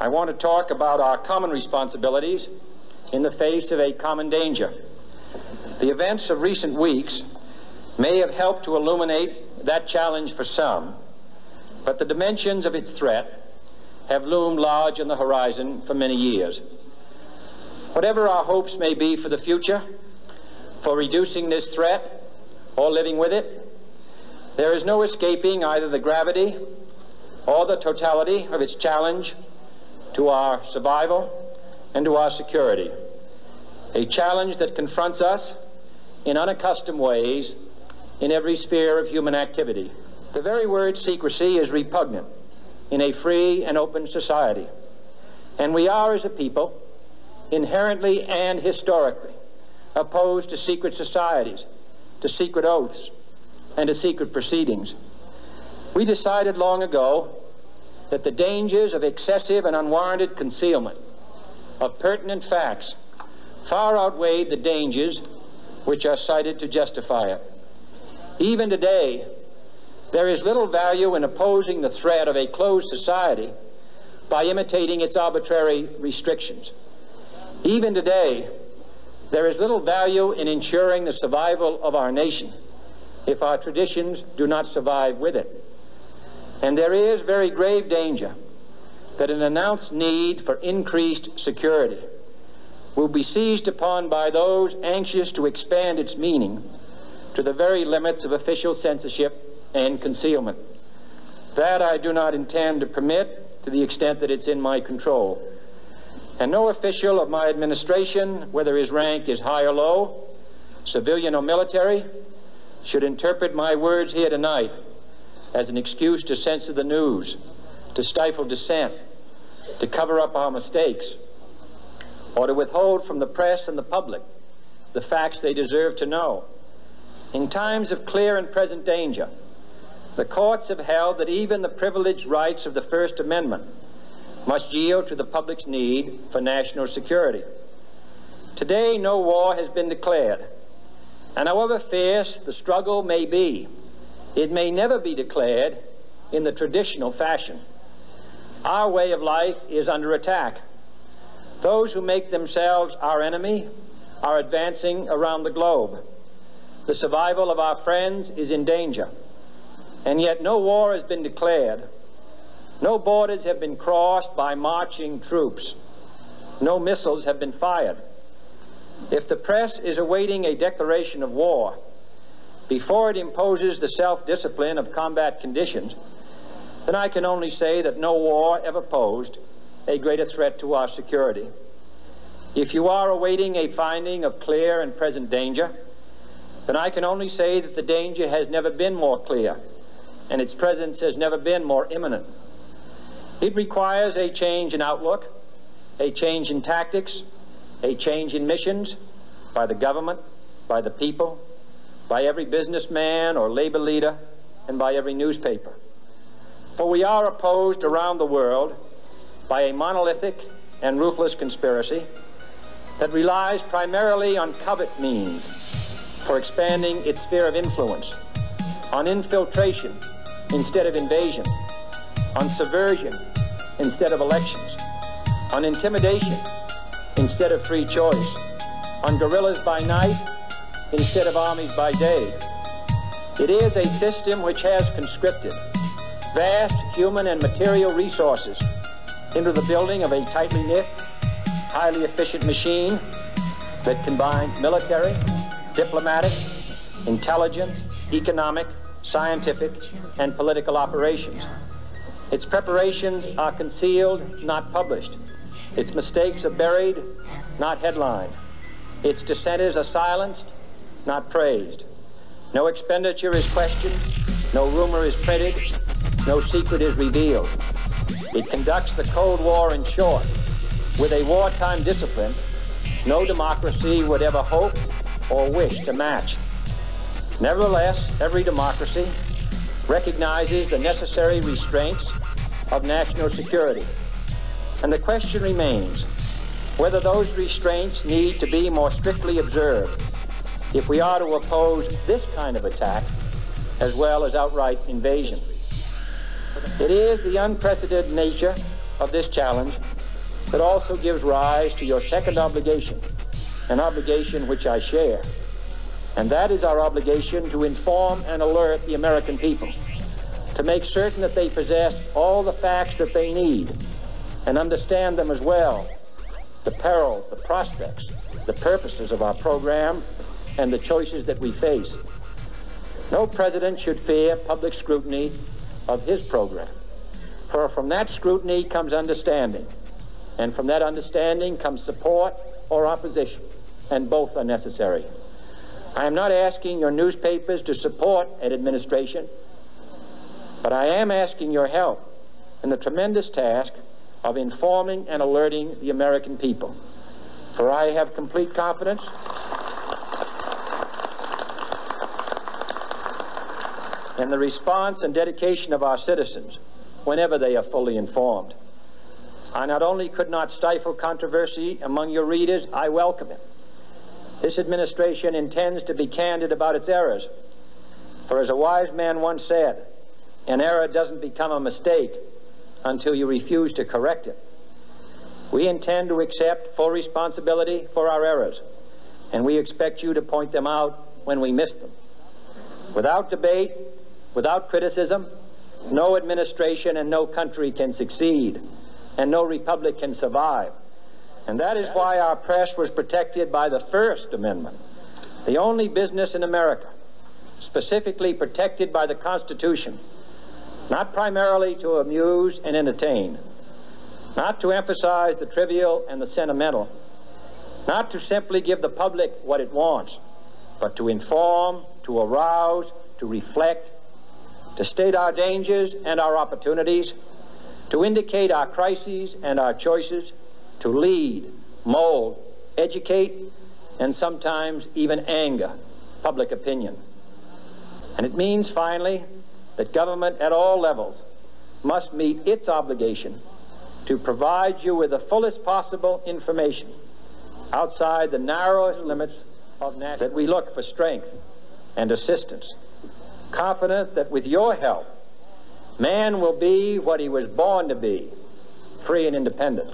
I want to talk about our common responsibilities in the face of a common danger. The events of recent weeks may have helped to illuminate that challenge for some, but the dimensions of its threat have loomed large on the horizon for many years. Whatever our hopes may be for the future, for reducing this threat or living with it, there is no escaping either the gravity or the totality of its challenge to our survival and to our security. A challenge that confronts us in unaccustomed ways in every sphere of human activity. The very word secrecy is repugnant in a free and open society, and we are, as a people, inherently and historically opposed to secret societies, to secret oaths, and to secret proceedings. We decided long ago that the dangers of excessive and unwarranted concealment of pertinent facts far outweighed the dangers which are cited to justify it. Even today, there is little value in opposing the threat of a closed society by imitating its arbitrary restrictions. Even today, there is little value in ensuring the survival of our nation if our traditions do not survive with it. And there is very grave danger that an announced need for increased security will be seized upon by those anxious to expand its meaning to the very limits of official censorship and concealment. That I do not intend to permit to the extent that it's in my control. And no official of my administration, whether his rank is high or low, civilian or military, should interpret my words here tonight as an excuse to censor the news, to stifle dissent, to cover up our mistakes, or to withhold from the press and the public the facts they deserve to know. In times of clear and present danger, the courts have held that even the privileged rights of the First Amendment must yield to the public's need for national security. Today, no war has been declared, and however fierce the struggle may be, it may never be declared in the traditional fashion. Our way of life is under attack. Those who make themselves our enemy are advancing around the globe. The survival of our friends is in danger, and yet no war has been declared. No borders have been crossed by marching troops. No missiles have been fired. If the press is awaiting a declaration of war before it imposes the self-discipline of combat conditions, then I can only say that no war ever posed a greater threat to our security. If you are awaiting a finding of clear and present danger, then I can only say that the danger has never been more clear, and its presence has never been more imminent. It requires a change in outlook, a change in tactics, a change in missions by the government, by the people, by every businessman or labor leader, and by every newspaper. For we are opposed around the world by a monolithic and ruthless conspiracy that relies primarily on covert means for expanding its sphere of influence, on infiltration instead of invasion, on subversion instead of elections, on intimidation instead of free choice, on guerrillas by night instead of armies by day. It is a system which has conscripted vast human and material resources into the building of a tightly knit, highly efficient machine that combines military, diplomatic, intelligence, economic, scientific, and political operations. Its preparations are concealed, not published. Its mistakes are buried, not headlined. Its dissenters are silenced, not praised. No expenditure is questioned, no rumor is printed, no secret is revealed. It conducts the Cold War, in short, with a wartime discipline no democracy would ever hope or wish to match. Nevertheless, every democracy recognizes the necessary restraints of national security. And the question remains whether those restraints need to be more strictly observed if we are to oppose this kind of attack as well as outright invasion. It is the unprecedented nature of this challenge, but also gives rise to your second obligation, an obligation which I share. And that is our obligation to inform and alert the American people, to make certain that they possess all the facts that they need and understand them as well, the perils, the prospects, the purposes of our program, and the choices that we face. No president should fear public scrutiny of his program, for from that scrutiny comes understanding, and from that understanding comes support or opposition, and both are necessary. I am not asking your newspapers to support an administration, but I am asking your help in the tremendous task of informing and alerting the American people. For I have complete confidence in the response and dedication of our citizens whenever they are fully informed. I not only could not stifle controversy among your readers, I welcome it. This administration intends to be candid about its errors. For as a wise man once said, an error doesn't become a mistake until you refuse to correct it. We intend to accept full responsibility for our errors, and we expect you to point them out when we miss them. Without debate, without criticism, no administration and no country can succeed, and no republic can survive. And that is why our press was protected by the First Amendment, the only business in America specifically protected by the Constitution, not primarily to amuse and entertain, not to emphasize the trivial and the sentimental, not to simply give the public what it wants, but to inform, to arouse, to reflect, to state our dangers and our opportunities, to indicate our crises and our choices, to lead, mold, educate, and sometimes even anger public opinion. And it means, finally, that government at all levels must meet its obligation to provide you with the fullest possible information outside the narrowest limits of national, that we look for strength and assistance, confident that with your help, man will be what he was born to be, free and independent.